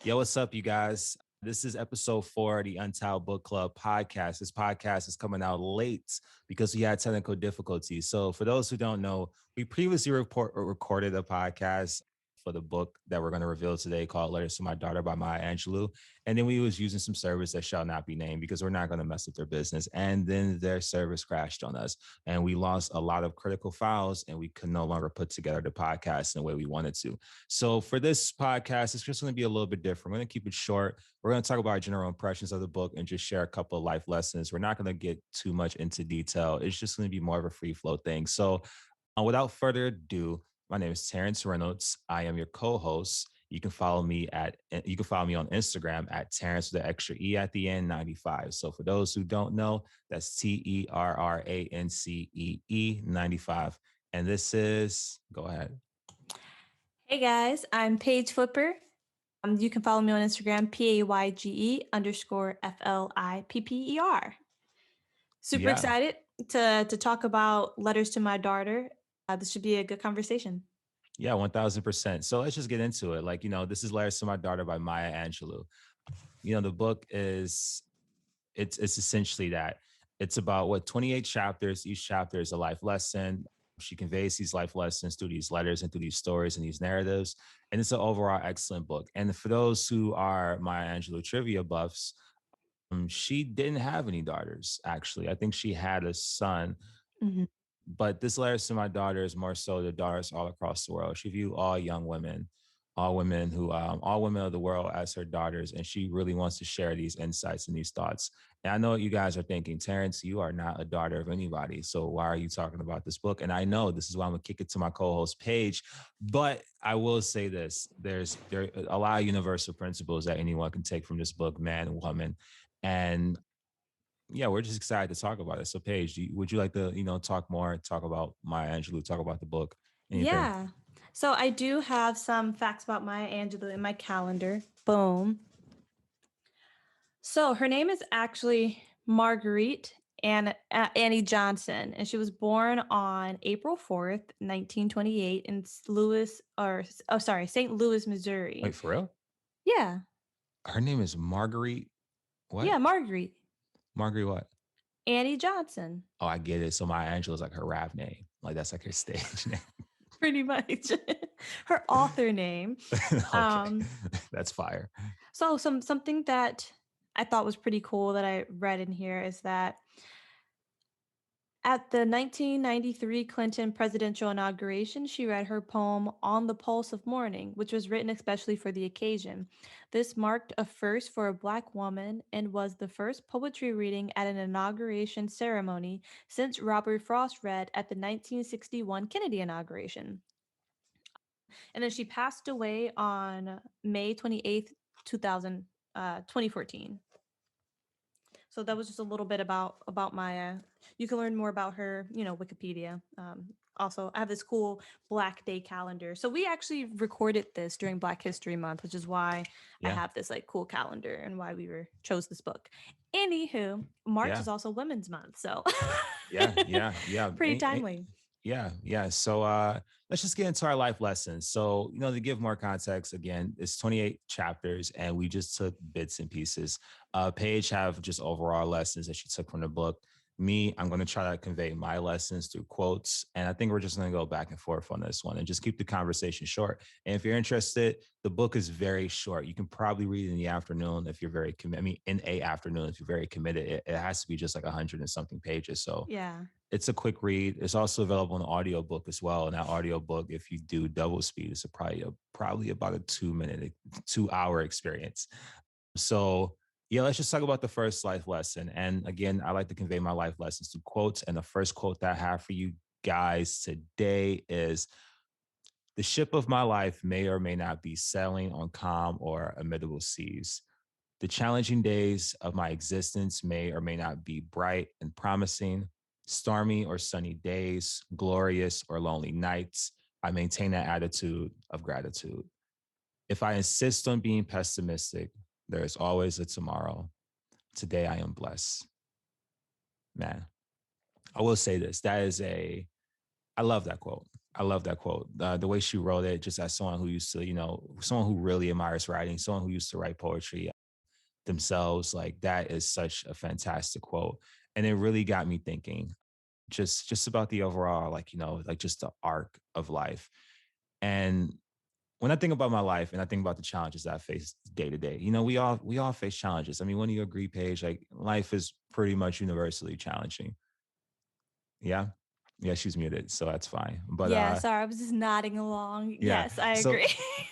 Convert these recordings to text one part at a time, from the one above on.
Yo, what's up, you guys? This is episode 4 of the Untitled Book Club Podcast. This podcast is coming out late because we had technical difficulties. So, for those who don't know, we previously recorded a podcast for the book that we're going to reveal today called Letters to My Daughter by Maya Angelou. And then we was using some service that shall not be named because we're not going to mess with their business. And then their service crashed on us and we lost a lot of critical files and we could no longer put together the podcast in the way we wanted to. So for this podcast, it's just going to be a little bit different. We're going to keep it short. We're going to talk about our general impressions of the book and just share a couple of life lessons. We're not going to get too much into detail. It's just going to be more of a free flow thing. So without further ado, my name is Terrance Reynolds. I am your co-host. You can follow me on Instagram at Terrance with the extra E at the end, 95. So for those who don't know, that's TERRANCEE 95. And this is, go ahead. Hey guys, I'm Paige Flipper. You can follow me on Instagram, PAYGE_FLIPPER. Super excited to talk about Letters to My Daughter. This should be a good conversation. Yeah, 1000%. So let's just get into it. This is Letters to My Daughter by Maya Angelou. The book it's essentially that. It's about 28 chapters. Each chapter is a life lesson. She conveys these life lessons through these letters and through these stories and these narratives. And it's an overall excellent book. And for those who are Maya Angelou trivia buffs, she didn't have any daughters, actually. I think she had a son. Mm-hmm. But this Letters to My Daughter is more so the daughters all across the world. She viewed all young women, all women of the world as her daughters. And she really wants to share these insights and these thoughts. And I know what you guys are thinking, Terrance, you are not a daughter of anybody. So why are you talking about this book? And I know this is why I'm going to kick it to my co-host, Paige. But I will say this, there are a lot of universal principles that anyone can take from this book, man and woman. And yeah, we're just excited to talk about it. So Paige, would you like to, talk about Maya Angelou, talk about the book? Anything? Yeah. So I do have some facts about Maya Angelou in my calendar. Boom. So her name is actually Marguerite Annie Johnson, and she was born on April 4th, 1928 in St. Louis, Missouri. Wait, for real? Yeah. Her name is Marguerite. What? Yeah, Marguerite. Marguerite what? Annie Johnson. Oh, I get it. So Maya Angelou is like her rap name. Like that's like her stage name. Pretty much. Her author name. Okay. That's fire. So something that I thought was pretty cool that I read in here is that at the 1993 Clinton presidential inauguration, she read her poem On the Pulse of Mourning, which was written especially for the occasion. This marked a first for a Black woman and was the first poetry reading at an inauguration ceremony since Robert Frost read at the 1961 Kennedy inauguration. And then she passed away on May 28th, 2014. So that was just a little bit about Maya. You can learn more about her, Wikipedia. Also, I have this cool Black Day calendar. So we actually recorded this during Black History Month, which is why I have this cool calendar and why we chose this book. Anywho, March is also Women's Month, so yeah, pretty timely. Yeah. So let's just get into our life lessons. So, to give more context, again, it's 28 chapters and we just took bits and pieces. Paige have just overall lessons that she took from the book. Me, I'm going to try to convey my lessons through quotes. And I think we're just going to go back and forth on this one and just keep the conversation short. And if you're interested, the book is very short. You can probably read it in the afternoon if you're very committed. In a afternoon, if you're very committed, it has to be just like 100 and something pages. So yeah. It's a quick read. It's also available in audiobook as well. And that audiobook, if you do double speed, it's probably about a 2-hour experience. So yeah, let's just talk about the first life lesson. And again, I like to convey my life lessons through quotes. And the first quote that I have for you guys today is, "The ship of my life may or may not be sailing on calm or immutable seas. The challenging days of my existence may or may not be bright and promising, stormy or sunny days, glorious or lonely nights. I maintain that attitude of gratitude. If I insist on being pessimistic, there is always a tomorrow. Today I am blessed." Man, I will say this. I love that quote. I love that quote. The way she wrote it, just as someone who used to, someone who really admires writing, someone who used to write poetry themselves, like that is such a fantastic quote. And it really got me thinking just about the overall, like, like just the arc of life. And when I think about my life and I think about the challenges that I face day to day, we all face challenges. I mean, when you agree, Paige, like life is pretty much universally challenging. Yeah. Yeah, she's muted, so that's fine. But Yeah, sorry, I was just nodding along. yeah. Yes, I So agree.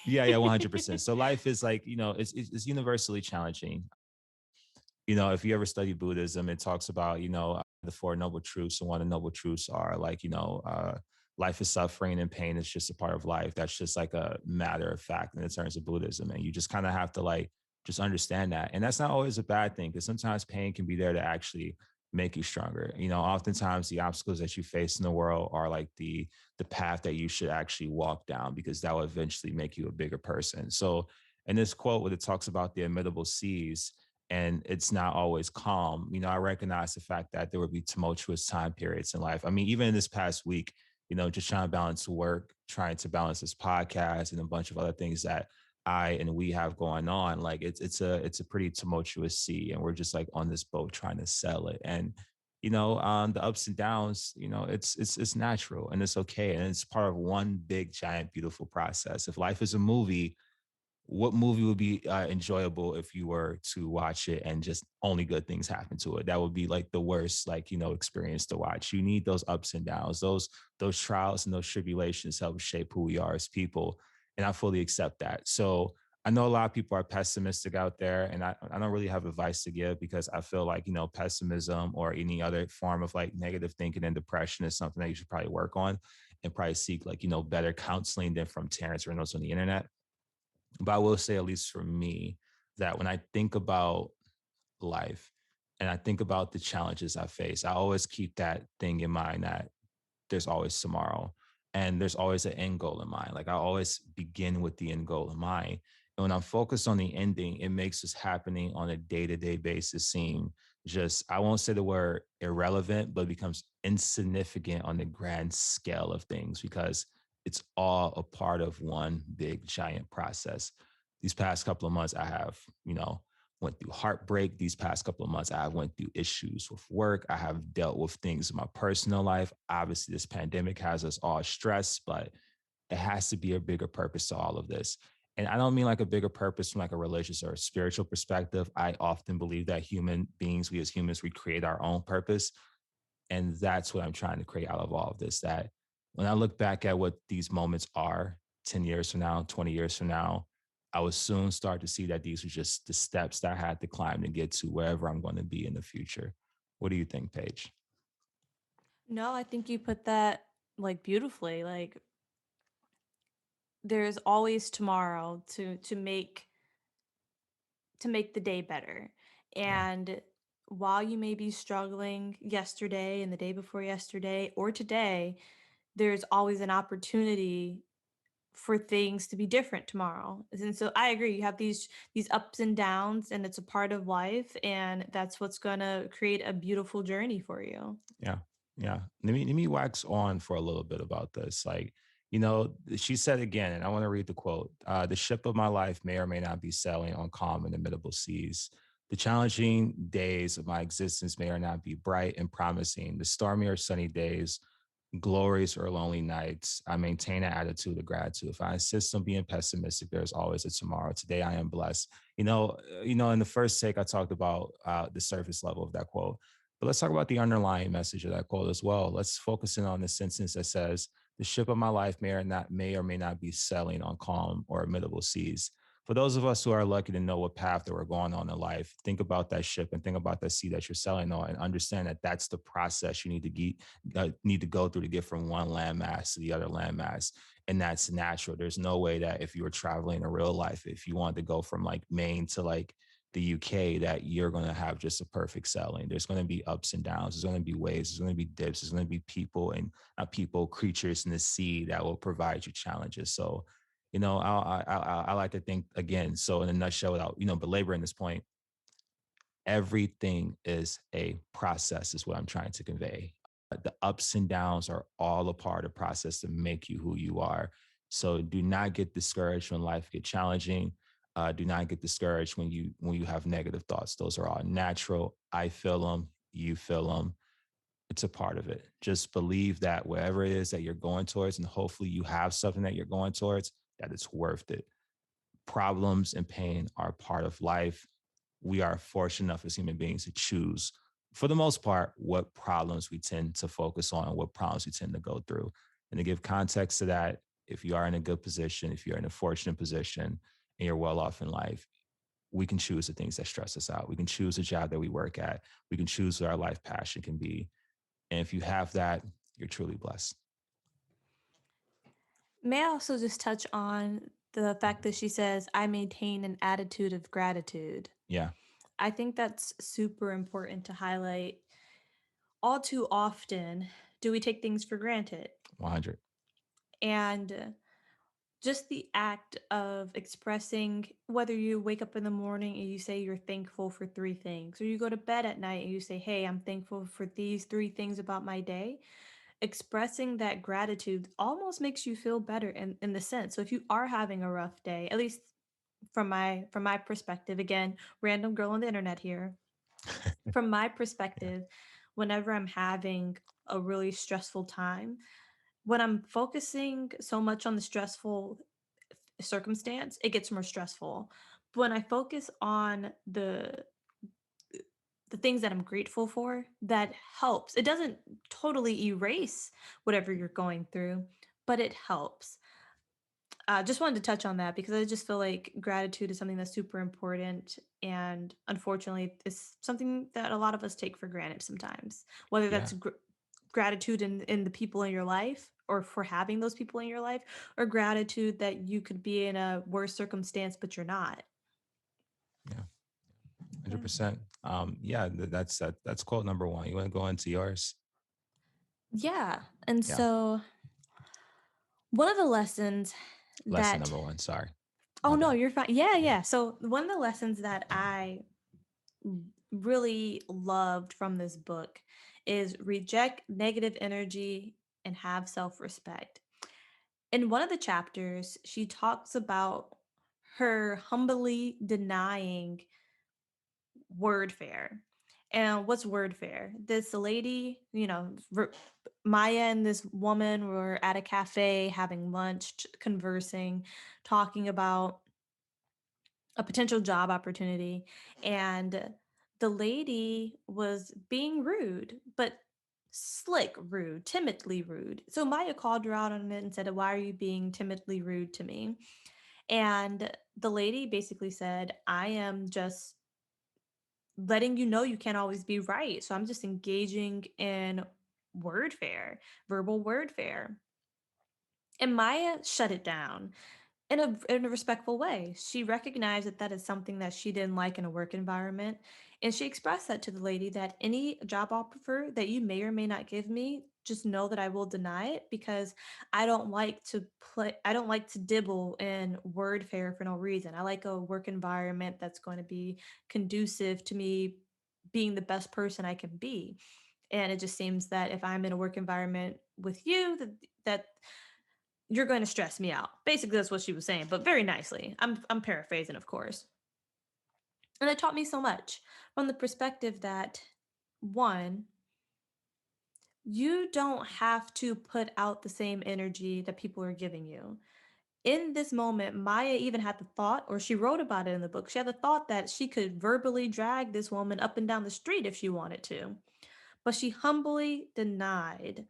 yeah, 100%. So life is like, it's universally challenging. If you ever study Buddhism, it talks about, the Four Noble Truths. And one of the Noble Truths are like, life is suffering and pain is just a part of life. That's just like a matter of fact in the terms of Buddhism. And you just kind of have to like just understand that. And that's not always a bad thing because sometimes pain can be there to actually make you stronger. Oftentimes the obstacles that you face in the world are like the path that you should actually walk down because that will eventually make you a bigger person. So in this quote, when it talks about the immutable seas, and it's not always calm. I recognize the fact that there would be tumultuous time periods in life. I mean, even in this past week, just trying to balance work, trying to balance this podcast and a bunch of other things that I and we have going on. Like it's a pretty tumultuous sea, and we're just like on this boat trying to sell it. And the ups and downs, it's natural and it's okay, and it's part of one big giant beautiful process. If life is a movie, what movie would be enjoyable if you were to watch it and just only good things happen to it? That would be like the worst, like, experience to watch. You need those ups and downs, those trials and those tribulations help shape who we are as people. And I fully accept that. So I know a lot of people are pessimistic out there, and I don't really have advice to give because I feel like, pessimism or any other form of like negative thinking and depression is something that you should probably work on and probably seek like, better counseling than from Terrance Reynolds on the internet. But I will say, at least for me, that when I think about life and I think about the challenges I face, I always keep that thing in mind that there's always tomorrow and there's always an end goal in mind. Like I always begin with the end goal in mind. And when I'm focused on the ending, it makes what's happening on a day-to-day basis seem just, I won't say the word irrelevant, but it becomes insignificant on the grand scale of things because it's all a part of one big giant process. These past couple of months, I have, went through heartbreak. These past couple of months, I have went through issues with work. I have dealt with things in my personal life. Obviously, this pandemic has us all stressed, but it has to be a bigger purpose to all of this. And I don't mean like a bigger purpose from like a religious or a spiritual perspective. I often believe that human beings, we as humans, we create our own purpose. And that's what I'm trying to create out of all of this. That when I look back at what these moments are 10 years from now, 20 years from now, I will soon start to see that these are just the steps that I had to climb to get to wherever I'm going to be in the future. What do you think, Paige? No, I think you put that like beautifully. Like there's always tomorrow to make the day better. Yeah. And while you may be struggling yesterday and the day before yesterday or today, there's always an opportunity for things to be different tomorrow. And so I agree, you have these ups and downs and it's a part of life and that's what's going to create a beautiful journey for you. Yeah. Yeah. Let me wax on for a little bit about this. Like, she said again, and I want to read the quote: the ship of my life may or may not be sailing on calm and immutable seas. The challenging days of my existence may or not be bright and promising. The stormy or sunny days, glorious or lonely nights, I maintain an attitude of gratitude. If I insist on being pessimistic, there's always a tomorrow. Today I am blessed. In the first take, I talked about the surface level of that quote. But let's talk about the underlying message of that quote as well. Let's focus in on the sentence that says, the ship of my life may or may not be sailing on calm or immutable seas. For those of us who are lucky to know what path that we're going on in life, think about that ship and think about that sea that you're sailing on and understand that that's the process you need to go through to get from one landmass to the other landmass. And that's natural. There's no way that if you were traveling in real life, if you wanted to go from like Maine to like the UK, that you're going to have just a perfect sailing. There's going to be ups and downs. There's going to be waves. There's going to be dips. There's going to be people and not people, creatures in the sea that will provide you challenges. So, I like to think again. So in a nutshell, without belaboring this point, everything is a process, is what I'm trying to convey. The ups and downs are all a part of the process to make you who you are. So do not get discouraged when life gets challenging. Do not get discouraged when you have negative thoughts. Those are all natural. I feel them. You feel them. It's a part of it. Just believe that wherever it is that you're going towards, and hopefully you have something that you're going towards, that it's worth it. Problems and pain are part of life. We are fortunate enough as human beings to choose, for the most part, what problems we tend to focus on and what problems we tend to go through. And to give context to that, if you are in a good position, if you're in a fortunate position and you're well off in life, we can choose the things that stress us out. We can choose the job that we work at. We can choose what our life passion can be. And if you have that, you're truly blessed. May I also just touch on the fact that she says, I maintain an attitude of gratitude? Yeah, I think that's super important to highlight. All too often, do we take things for granted? 100. And just the act of expressing, whether you wake up in the morning and you say you're thankful for three things, or you go to bed at night and you say, hey, I'm thankful for these three things about my day, expressing that gratitude almost makes you feel better in the sense. So if you are having a rough day, at least from my perspective, again, random girl on the internet here, from my Yeah, perspective, whenever I'm having a really stressful time, when I'm focusing so much on the stressful circumstance, it gets more stressful. But when I focus on the things that I'm grateful for, that helps. It doesn't totally erase whatever you're going through, but it helps. Just wanted to touch on that because I just feel like gratitude is something that's super important. And unfortunately, it's something that a lot of us take for granted sometimes, whether yeah, that's gratitude in the people in your life or for having those people in your life, or gratitude that you could be in a worse circumstance, but you're not. yeah, Yeah. 100%. Yeah, that's quote number one. You want to go into yours? Yeah. And Yeah, so one of the lessons lesson that number one. Sorry, oh my no, bad. you're fine. Yeah, Yeah, yeah. So one of the lessons that I really loved from this book is reject negative energy and have self-respect. In one of the chapters, she talks about her humbly denying word fair. And what's word fair? This lady, Maya and this woman were at a cafe having lunch, conversing, talking about a potential job opportunity. And the lady was being rude, but slick rude, timidly rude. So Maya called her out on it and said, why are you being timidly rude to me? And the lady basically said, I am just letting you know you can't always be right. So I'm just engaging in word fair, verbal word fair. And Maya shut it down in a respectful way. She recognized that that is something that she didn't like in a work environment, and she expressed that to the lady that any job offer that you may or may not give me, just know that I will deny it because I don't like to dibble in word fair for no reason. I like a work environment that's going to be conducive to me being the best person I can be. And it just seems that if I'm in a work environment with you, that you're going to stress me out. Basically, that's what she was saying, but very nicely. I'm paraphrasing, of course. And it taught me so much from the perspective that one, you don't have to put out the same energy that people are giving you. In this moment, Maya even had the thought, or she wrote about it in the book, she had the thought that she could verbally drag this woman up and down the street if she wanted to. But she humbly denied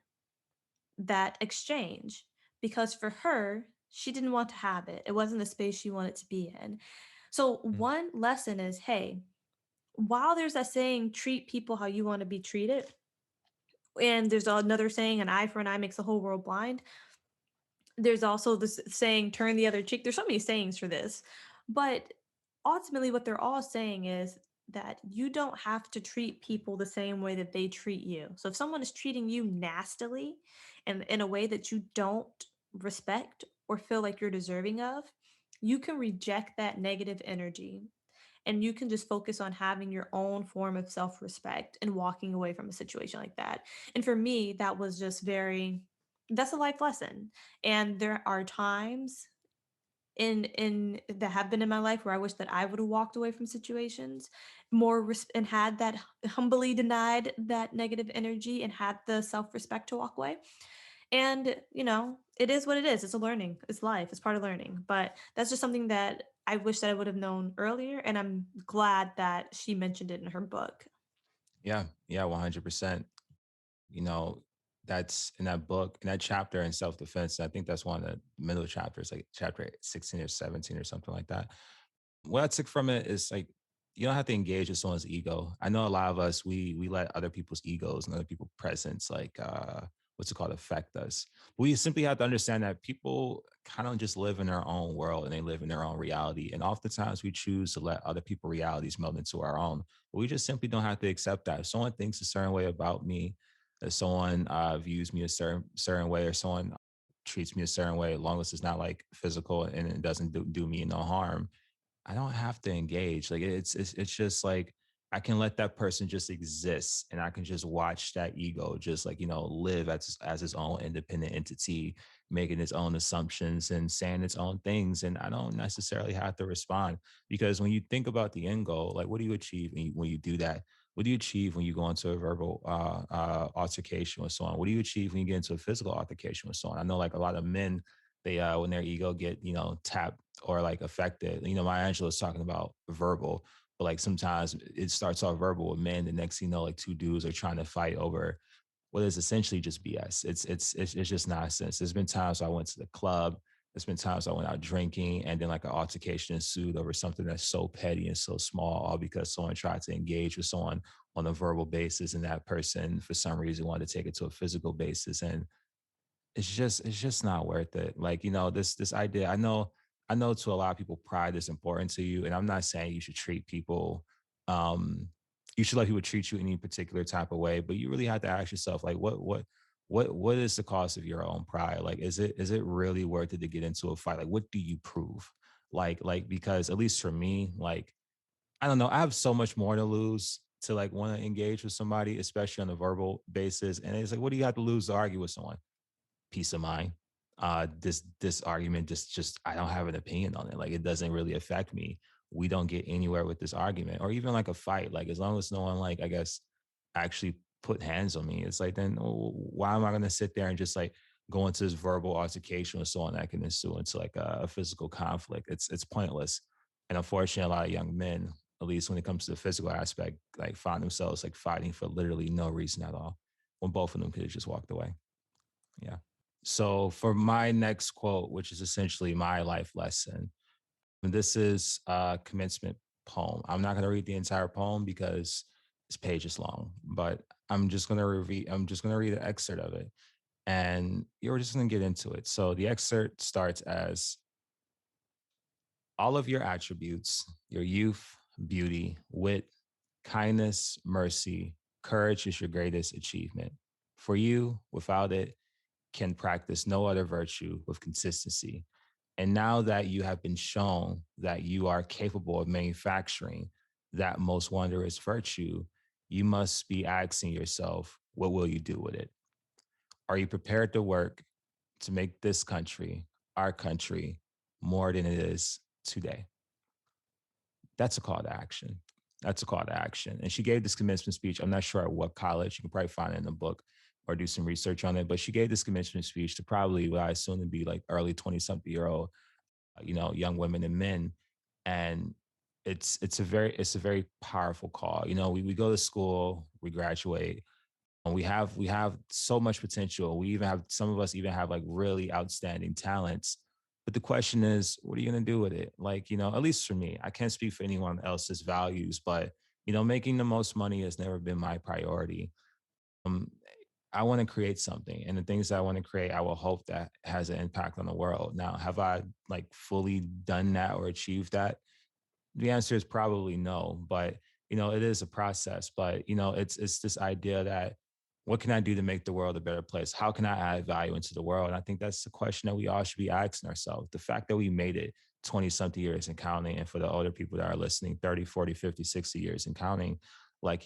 that exchange because for her, she didn't want to have it. It wasn't the space she wanted to be in. So, mm, one lesson is hey, while there's that saying, treat people how you want to be treated, and there's another saying, an eye for an eye makes the whole world blind, there's also this saying, turn the other cheek. There's so many sayings for this. But ultimately, what they're all saying is that you don't have to treat people the same way that they treat you. So if someone is treating you nastily and in a way that you don't respect or feel like you're deserving of, you can reject that negative energy and you can just focus on having your own form of self-respect and walking away from a situation like that. And for me, that was just very that's a life lesson. And there are times in that have been in my life where I wish that I would have walked away from situations and had that humbly denied that negative energy and had the self-respect to walk away. And, it is what it is. It's a learning. It's life. It's part of learning. But that's just something that I wish that I would have known earlier. And I'm glad that she mentioned it in her book. Yeah, yeah, 100%. You know, that's in that book, in that chapter in self defense. I think that's one of the middle chapters, like chapter 16 or 17 or something like that. What I took from it is like you don't have to engage with someone's ego. I know a lot of us we let other people's egos and other people's presence like what's it called affect us. We simply have to understand that people kind of just live in their own world and they live in their own reality. And oftentimes we choose to let other people's realities meld into our own. But we just simply don't have to accept that. If someone thinks a certain way about me, if someone views me a certain way, or someone treats me a certain way, as long as it's not like physical and it doesn't do me no harm, I don't have to engage. Like it's just like I can let that person just exist, and I can just watch that ego just like live as its own independent entity, making its own assumptions and saying its own things, and I don't necessarily have to respond. Because when you think about the end goal, like what do you achieve when you do that? What do you achieve when you go into a verbal altercation with someone? What do you achieve when you get into a physical altercation with someone? I know like a lot of men, they when their ego get tapped or like affected. Maya Angelou is talking about verbal, but like sometimes it starts off verbal with men. The next thing you know, like two dudes are trying to fight over what is essentially just BS. It's just nonsense. There's been times I went to the club. There's been times I went out drinking, and then like an altercation ensued over something that's so petty and so small, all because someone tried to engage with someone on a verbal basis, and that person for some reason wanted to take it to a physical basis. And it's just not worth it. Like, this idea, I know to a lot of people, pride is important to you. And I'm not saying you should treat people, um, you should let people treat you any particular type of way, but you really have to ask yourself, like, what is the cost of your own pride? Like, is it really worth it to get into a fight? Like, what do you prove? Like, because at least for me, like, I don't know, I have so much more to lose to like want to engage with somebody, especially on a verbal basis. And it's like, what do you have to lose to argue with someone? Peace of mind. This argument just I don't have an opinion on it. Like it doesn't really affect me. We don't get anywhere with this argument, or even like a fight. Like as long as no one like I guess actually put hands on me, it's like then why am I going to sit there and just like go into this verbal altercation with someone that can ensue into like a physical conflict? It's pointless. And unfortunately, a lot of young men, at least when it comes to the physical aspect, like find themselves like fighting for literally no reason at all, when both of them could have just walked away. Yeah. So for my next quote, which is essentially my life lesson, and this is a commencement poem. I'm not going to read the entire poem because it's pages long, but I'm just going to read an excerpt of it, and you're just going to get into it. So the excerpt starts as all of your attributes, your youth, beauty, wit, kindness, mercy, courage is your greatest achievement. For you, without it, can practice no other virtue with consistency. And now that you have been shown that you are capable of manufacturing that most wondrous virtue, you must be asking yourself, what will you do with it? Are you prepared to work to make this country, our country, more than it is today? That's a call to action. That's a call to action. And she gave this commencement speech. I'm not sure at what college. You can probably find it in the book or do some research on it. But she gave this commencement speech to probably what I assume to be like early 20-something year old, young women and men. And it's a very powerful call. We go to school, we graduate, and we have so much potential. We even have some of us even have like really outstanding talents. But the question is, what are you gonna do with it? Like, at least for me, I can't speak for anyone else's values, but making the most money has never been my priority. Um, I want to create something, and the things that I want to create, I will hope that has an impact on the world. Now, have I like fully done that or achieved that? The answer is probably no, but it is a process. But it's this idea that what can I do to make the world a better place? How can I add value into the world? And I think that's the question that we all should be asking ourselves. The fact that we made it 20 something years and counting. And for the older people that are listening, 30, 40, 50, 60 years and counting, like,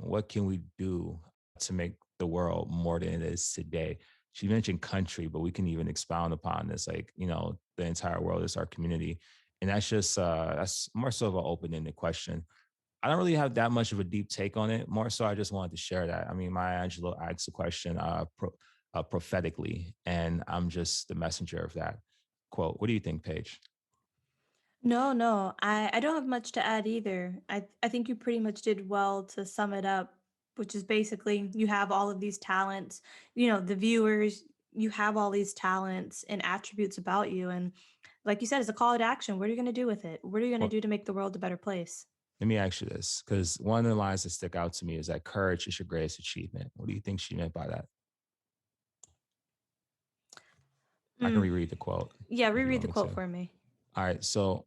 what can we do to make the world more than it is today? She mentioned country, but we can even expound upon this, like, the entire world is our community. And that's more so of an open-ended question. I don't really have that much of a deep take on it. More so, I just wanted to share that. I mean, Maya Angelou asked a question prophetically, and I'm just the messenger of that quote. What do you think, Paige? No, no, I don't have much to add either. I think you pretty much did well to sum it up, which is basically you have all of these talents, the viewers, you have all these talents and attributes about you. And like you said, it's a call to action. What are you going to do with it? What are you going to Well, do to make the world a better place? let me ask you this, because one of the lines that stick out to me is that courage is your greatest achievement. What do you think she meant by that? I can Mm, reread the quote yeah, if you reread want the me quote to. for me. All right. So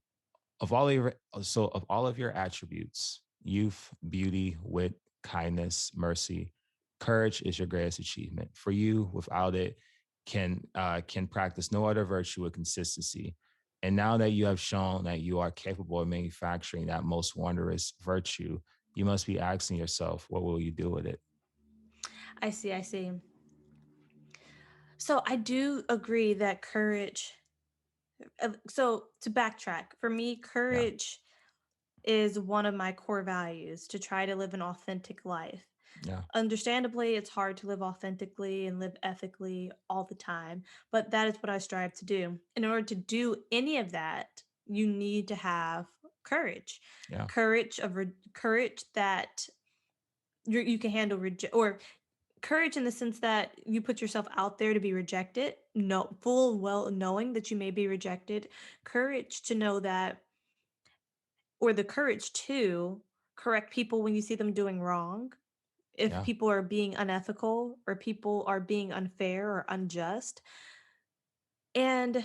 of all of your attributes, youth, beauty, wit, kindness, mercy, courage is your greatest achievement. For you, without it, can practice no other virtue with consistency. And now that you have shown that you are capable of manufacturing that most wondrous virtue, you must be asking yourself, what will you do with it? I see, I see. So I do agree that courage. So to backtrack, for me, Yeah, courage is one of my core values to try to live an authentic life. yeah, Understandably, it's hard to live authentically and live ethically all the time, but that is what I strive to do. In order to do any of that, you need to have courage. yeah, Courage that you can handle or courage in the sense that you put yourself out there to be rejected, no full well knowing that you may be rejected. Courage to know that, or the courage to correct people when you see them doing wrong, if yeah, people are being unethical or people are being unfair or unjust. And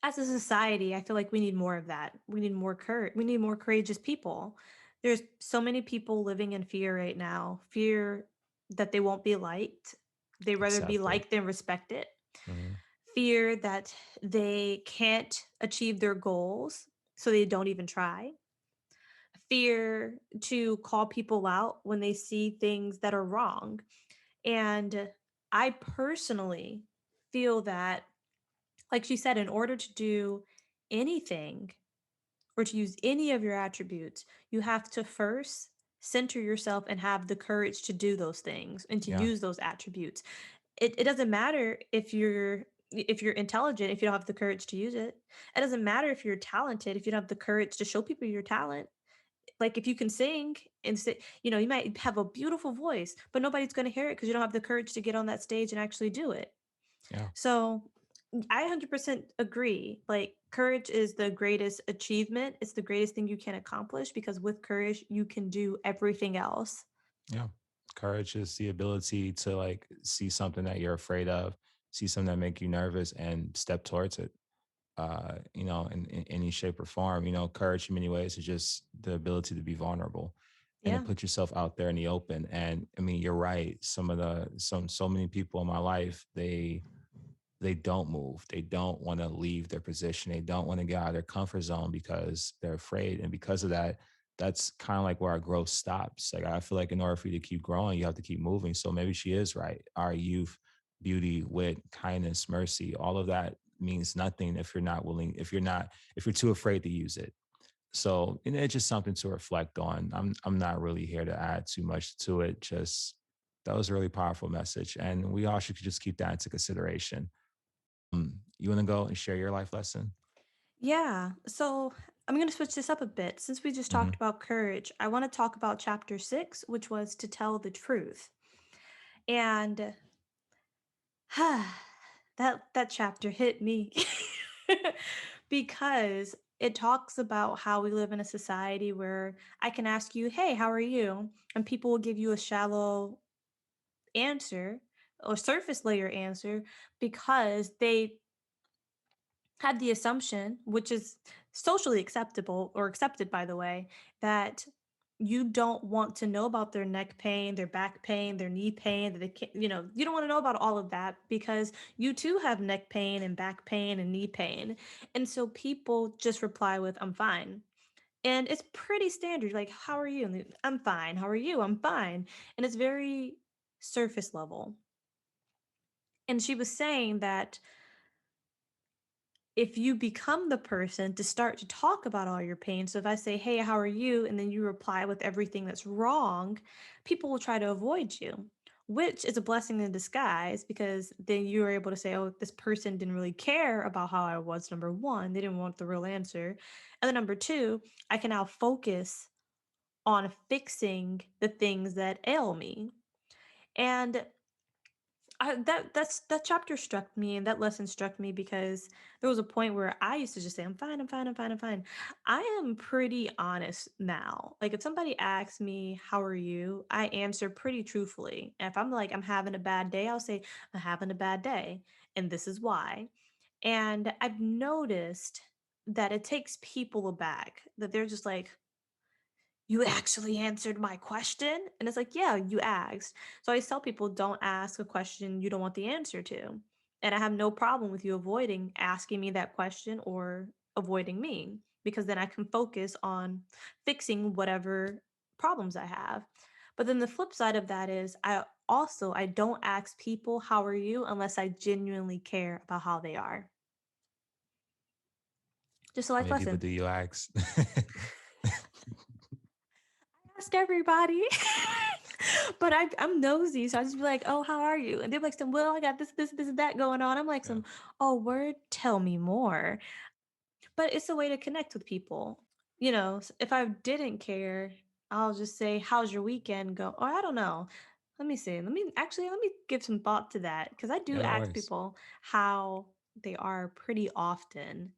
as a society, I feel like we need more of that. We need more courage. We need more courageous people. There's so many people living in fear right now, fear that they won't be liked. They rather be accepted. liked than respected. Mhm. Fear that they can't achieve their goals, so they don't even try. Fear to call people out when they see things that are wrong. And I personally feel that, like she said, in order to do anything or to use any of your attributes, you have to first center yourself and have the courage to do those things and to Yeah, use those attributes. It doesn't matter if you're intelligent if you don't have the courage to use it. It doesn't matter if you're talented if you don't have the courage to show people your talent. Like if you can sing and say, you might have a beautiful voice, but nobody's going to hear it because you don't have the courage to get on that stage and actually do it. yeah. So I 100% agree. Like, courage is the greatest achievement. It's the greatest thing you can accomplish because with courage, you can do everything else. Yeah. Courage is the ability to like see something that you're afraid of, see something that make you nervous and step towards it. In any shape or form. Courage in many ways is just the ability to be vulnerable and to Yeah. put yourself out there in the open. And I mean, you're right. So many people in my life, they don't move. They don't want to leave their position. They don't want to get out of their comfort zone because they're afraid. And because of that, that's kind of like where our growth stops. Like I feel like in order for you to keep growing, you have to keep moving. So maybe she is right. Our youth, beauty, wit, kindness, mercy, all of that means nothing if you're not willing, if you're too afraid to use it. So it's just something to reflect on. I'm not really here to add too much to it. Just that was a really powerful message. And we all should just keep that into consideration. You want to go and share your life lesson? Yeah. So I'm going to switch this up a bit. Since we just Hmm. talked about courage, I want to talk about chapter 6, which was to tell the truth. And that chapter hit me because it talks about how we live in a society where I can ask you, "Hey, how are you?" and people will give you a shallow answer or surface layer answer because they have the assumption, which is socially acceptable or accepted by the way, that you don't want to know about their neck pain, their back pain, their knee pain, that they can't, you don't want to know about all of that because you too have neck pain and back pain and knee pain. And so people just reply with, I'm fine. And it's pretty standard. Like, how are you? And I'm fine. How are you? I'm fine. And it's very surface level. And she was saying that if you become the person to start to talk about all your pain, so if I say, hey, how are you? And then you reply with everything that's wrong, people will try to avoid you, which is a blessing in disguise because then you're able to say, oh, this person didn't really care about how I was, number one. They didn't want the real answer. And then number two, I can now focus on fixing the things that ail me. And that chapter struck me and that lesson struck me because there was a point where I used to just say, I'm fine, I'm fine, I'm fine, I'm fine. I am pretty honest now. Like if somebody asks me, how are you? I answer pretty truthfully. And if I'm like, I'm having a bad day, I'll say, I'm having a bad day. And this is why. And I've noticed that it takes people aback, that they're just like, you actually answered my question? And it's like, yeah, you asked. So I always tell people don't ask a question you don't want the answer to. And I have no problem with you avoiding asking me that question or avoiding me because then I can focus on fixing whatever problems I have. But then the flip side of that is I don't ask people how are you unless I genuinely care about how they are. Just a How life many people lesson. do you ask? Ask everybody. But I'm nosy, so I just be like, "Oh, how are you?" And they're like, "Some well, I got this, and that going on." I'm like, Yeah. "Some oh, word, tell me more." But it's a way to connect with people. If I didn't care, I'll just say, "How's your weekend go?" Or I don't know. Let me see. Let me give some thought to that because I do Yeah, that ask works. people how they are pretty often.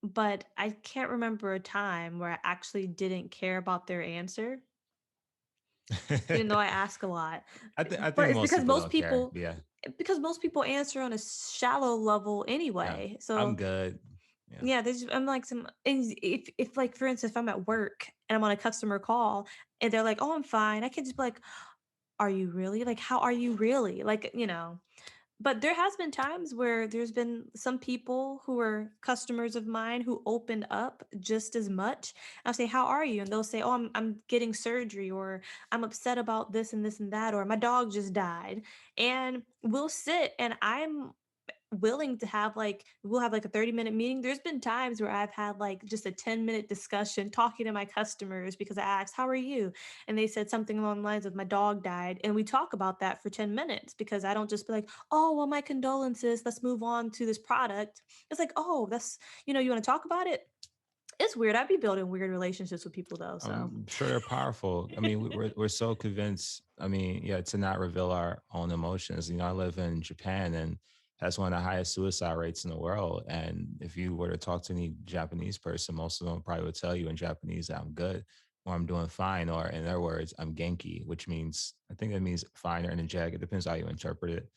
But I can't remember a time where I actually didn't care about their answer even though I ask a lot. I But think it's most people don't care. Yeah. because most people answer on a shallow level Yeah. anyway. I'm So good. Yeah. yeah, I'm like some and if like for instance if I'm at work and I'm on a customer call and they're like, "Oh, I'm fine." I can just be like, "Are you really? Like how are you really?" But there has been times where there's been some people who are customers of mine who opened up just as much. I'll say, "How are you?" And they'll say, "Oh, I'm getting surgery," or "I'm upset about this and that," or "My dog just died." And we'll sit and I'm willing to have like we'll have like a 30-minute meeting. There's been times where I've had like just a 10-minute discussion talking to my customers because I asked, "How are you?" And they said something along the lines of, "My dog died." And we talk about that for 10 minutes because I don't just be like, "Oh, well, my condolences. Let's move on to this product." It's like, "Oh, you want to talk about it?" It's weird. I'd be building weird relationships with people though. So I'm sure they're powerful. I mean, we're so convinced. I mean, yeah, to not reveal our own emotions. I live in Japan, and that's one of the highest suicide rates in the world. And if you were to talk to any Japanese person, most of them probably would tell you in Japanese that I'm good, or I'm doing fine, or in their words, I'm genki, which means I think it means fine or energetic. It depends how you interpret it.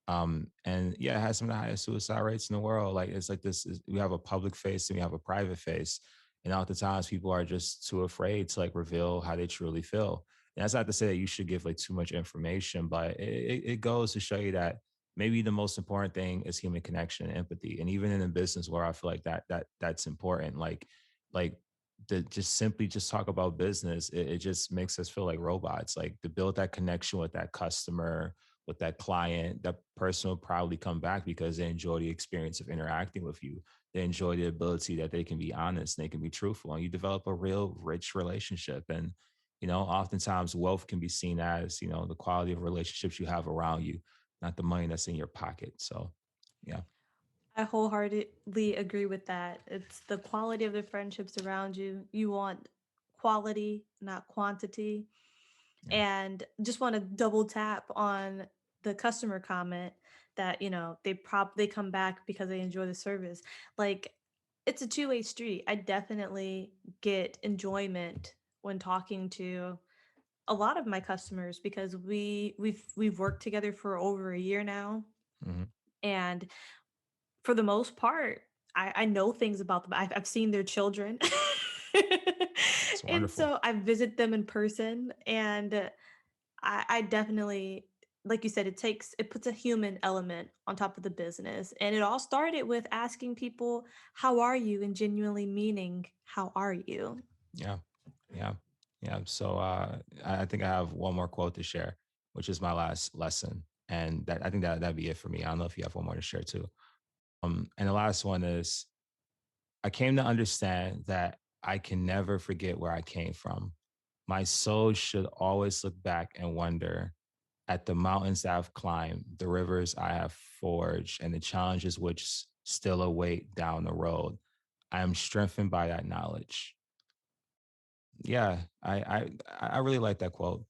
And yeah, it has some of the highest suicide rates in the world. Like it's like we have a public face and we have a private face. And oftentimes people are just too afraid to like reveal how they truly feel. And that's not to say that you should give like too much information, but it goes to show you that maybe the most important thing is human connection and empathy. And even in a business where I feel like that's important, like to just simply just talk about business, it just makes us feel like robots. Like to build that connection with that customer, with that client, that person will probably come back because they enjoy the experience of interacting with you. They enjoy the ability that they can be honest and they can be truthful, and you develop a real rich relationship. And oftentimes wealth can be seen as the quality of relationships you have around you, not the money that's in your pocket. So yeah. I wholeheartedly agree with that. It's the quality of the friendships around you. You want quality, not quantity. Yeah. And just want to double tap on the customer comment that, they come back because they enjoy the service. Like it's a two-way street. I definitely get enjoyment when talking to a lot of my customers because we've worked together for over a year now. Hmm. And for the most part, I know things about them. I've seen their children. It's And wonderful. so I visit them in person, and I definitely, like you said, it puts a human element on top of the business. And it all started with asking people, how are you? And genuinely meaning, how are you? Yeah. Yeah. Yeah. So I think I have one more quote to share, which is my last lesson. And that I think that'd be it for me. I don't know if you have one more to share too. And the last one is I came to understand that I can never forget where I came from. My soul should always look back and wonder at the mountains that I've climbed, the rivers I have forged, and the challenges which still await down the road. I am strengthened by that knowledge. Yeah, I really like that quote.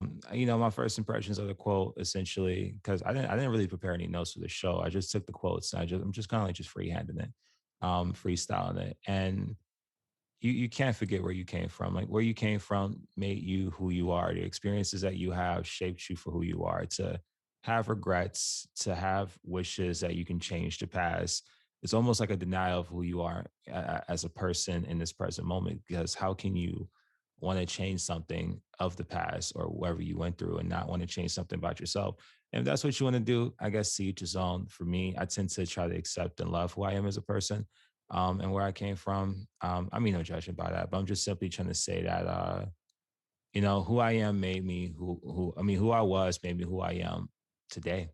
My first impressions of the quote essentially because I didn't really prepare any notes for the show. I just took the quotes. And I'm just kind of like just freehanding it, freestyling it, and you can't forget where you came from. Like where you came from made you who you are. The experiences that you have shaped you for who you are. To have regrets, to have wishes that you can change the past. It's almost like a denial of who you are as a person in this present moment. Because how can you want to change something of the past or whatever you went through and not want to change something about yourself? And if that's what you want to do, I guess see each his own. For me, I tend to try to accept and love who I am as a person and where I came from. I mean, no judgment by that, but I'm just simply trying to say that, who I am made me who I was made me who I am today.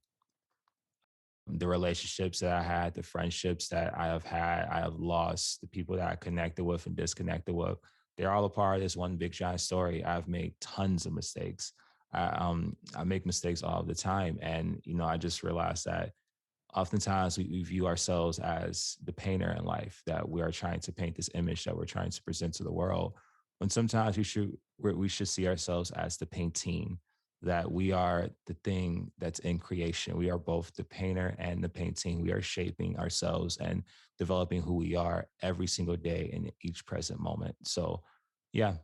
The relationships that I had, the friendships that I have had, I have lost, the people that I connected with and disconnected with, they're all a part of this one big giant story. I've made tons of mistakes. I make mistakes all the time. And, I just realized that oftentimes we view ourselves as the painter in life, that we are trying to paint this image that we're trying to present to the world, when sometimes we should see ourselves as the painting, that we are the thing that's in creation. We are both the painter and the painting. We are shaping ourselves and developing who we are every single day in each present moment. So yeah,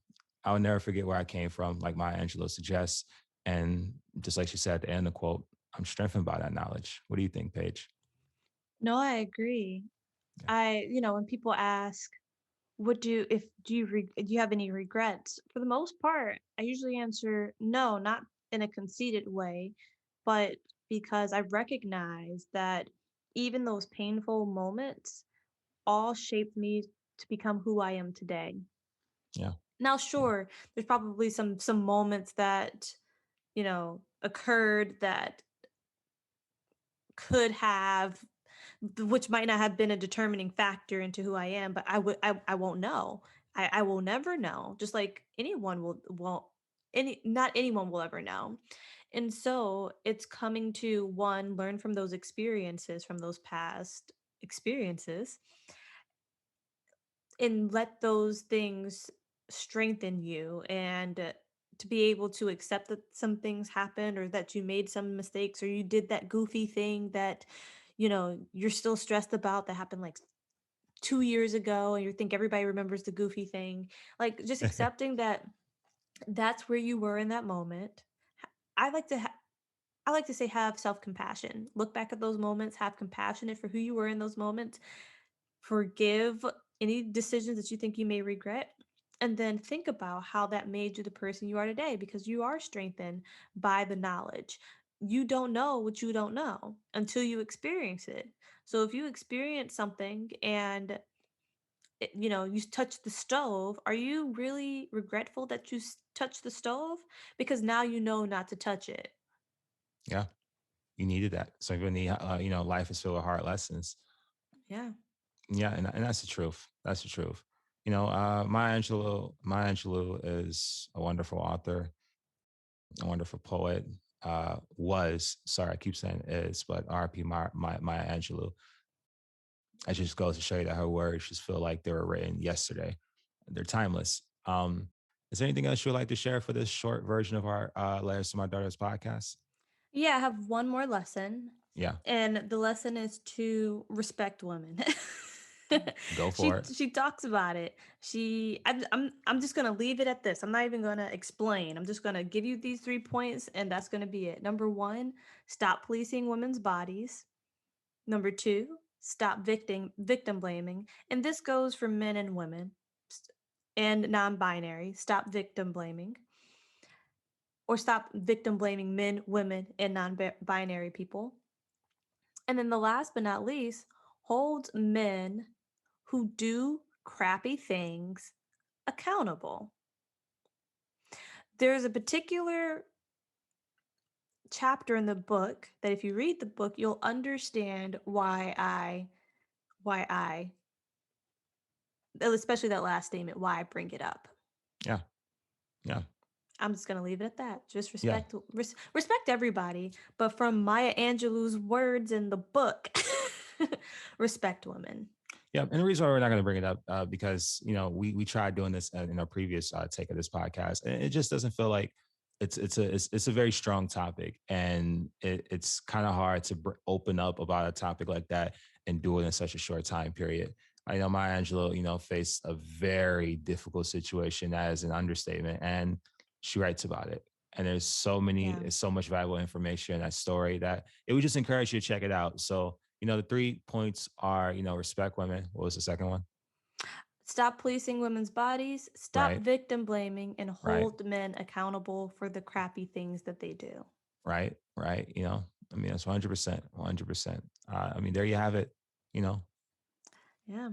I'll never forget where I came from, like Maya Angelou suggests. And just like she said at the end of the quote, I'm strengthened by that knowledge. What do you think, Paige? No, I agree. Yeah. When people ask, what do if do you have any regrets? For the most part, I usually answer no, not in a conceited way, but because I recognize that even those painful moments all shaped me to become who I am today. Yeah. Now, Yeah. sure, there's probably some moments that, occurred that could have which might not have been a determining factor into who I am, but I won't know. I will never know. Just like anyone won't any not anyone will ever know. And so it's coming to one, learn from those experiences, from those past experiences, and let those things strengthen you and to be able to accept that some things happened or that you made some mistakes or you did that goofy thing that you're still stressed about that happened like 2 years ago and you think everybody remembers the goofy thing, like just accepting that that's where you were in that moment. I like to I like to say have self-compassion. Look back at those moments, have compassion for who you were in those moments, forgive any decisions that you think you may regret, and then think about how that made you the person you are today because you are strengthened by the knowledge. You don't know what you don't know until you experience it. So if you experience something and you touch the stove, are you really regretful that you touched the stove? Because now you know not to touch it. Yeah. You needed that. So when life is filled with hard lessons. Yeah. Yeah. And that's the truth. That's the truth. Maya Angelou is a wonderful author, a wonderful poet. Sorry, I keep saying is, but RP Maya Angelou. It just goes to show you that her words just feel like they were written yesterday. They're timeless. Is there anything else you would like to share for this short version of our Letters to My Daughter's podcast? Yeah, I have one more lesson, Yeah, and the lesson is to respect women. go for she it. she talks about it. I'm just gonna leave it at this. I'm not even gonna explain. I'm just gonna give you these 3 points, and that's gonna be it. Number one, stop policing women's bodies. Number two, stop victim blaming, and this goes for men and women. and non-binary. Stop victim blaming, or stop victim blaming men, women, and non-binary people. And then the last but not least, holds men who do crappy things accountable. There's a particular chapter in the book that if you read the book, you'll understand why I, especially that last statement, why I bring it up. Yeah. Yeah. I'm just gonna leave it at that. Just Yeah. respect everybody, but from Maya Angelou's words in the book, respect women. Yeah, and the reason why we're not going to bring it up because we tried doing this in our previous take of this podcast, and it just doesn't feel like it's a very strong topic, and it's kind of hard to open up about a topic like that and do it in such a short time period. I know Maya Angelou, faced a very difficult situation. That is an understatement, and she writes about it. And there's Yeah. so much valuable information in that story that it would just encourage you to check it out. So the 3 points are, respect women. What was the second one? Stop policing women's bodies, stop Right, victim blaming, and right, hold men accountable for the crappy things that they do. right, right. I mean, that's 100%, 100%. I mean, there you have it, you know. Yeah.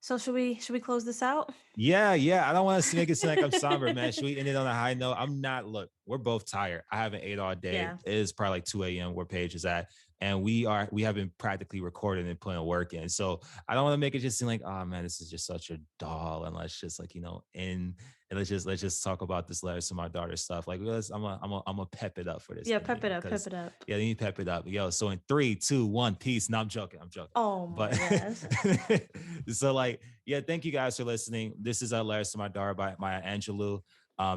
So should we close this out? Yeah, yeah. I don't want to make it seem like I'm somber, man. Should we end it on a high note? I'm not. Look, we're both tired. I haven't ate all day. Yeah. It is probably like 2 a.m. where Paige is at. And we have been practically recording and putting work in. So I don't want to make it just seem like, oh man, this is just such a doll. And let's just like, end and let's just talk about this letters to my daughter stuff. Like I'm a pep it up for this Yeah, thing, pep it up, pep because it up. yeah, you need to pep it up. Yo, so in 3, 2, 1, peace. No, I'm joking. I'm joking. Oh my But gosh. so like, yeah, thank you guys for listening. This is Letters to My Daughter by Maya Angelou.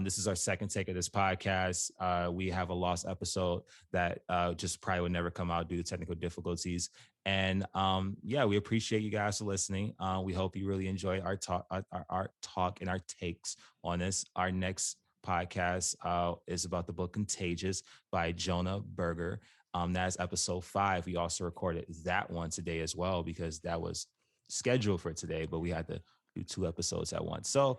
This is our second take of this podcast. We have a lost episode that just probably would never come out due to technical difficulties. And yeah, we appreciate you guys for listening. We hope you really enjoy our talk and our takes on this. Our next podcast is about the book Contagious by Jonah Berger. That's episode 5. We also recorded that one today as well because that was scheduled for today, but we had to do 2 episodes at once. So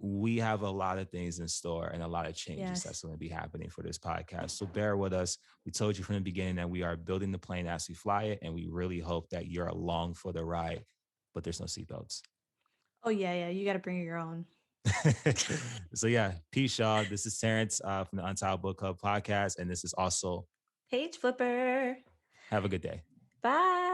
we have a lot of things in store and a lot of changes that's going to be happening for this podcast. So bear with us. We told you from the beginning that we are building the plane as we fly it, and we really hope that you're along for the ride, but there's no seatbelts. Oh yeah. You got to bring your own. So yeah, peace, y'all. This is Terrance from the Untitled Book Club Podcast, and this is also Page Flipper. have a good day. Bye.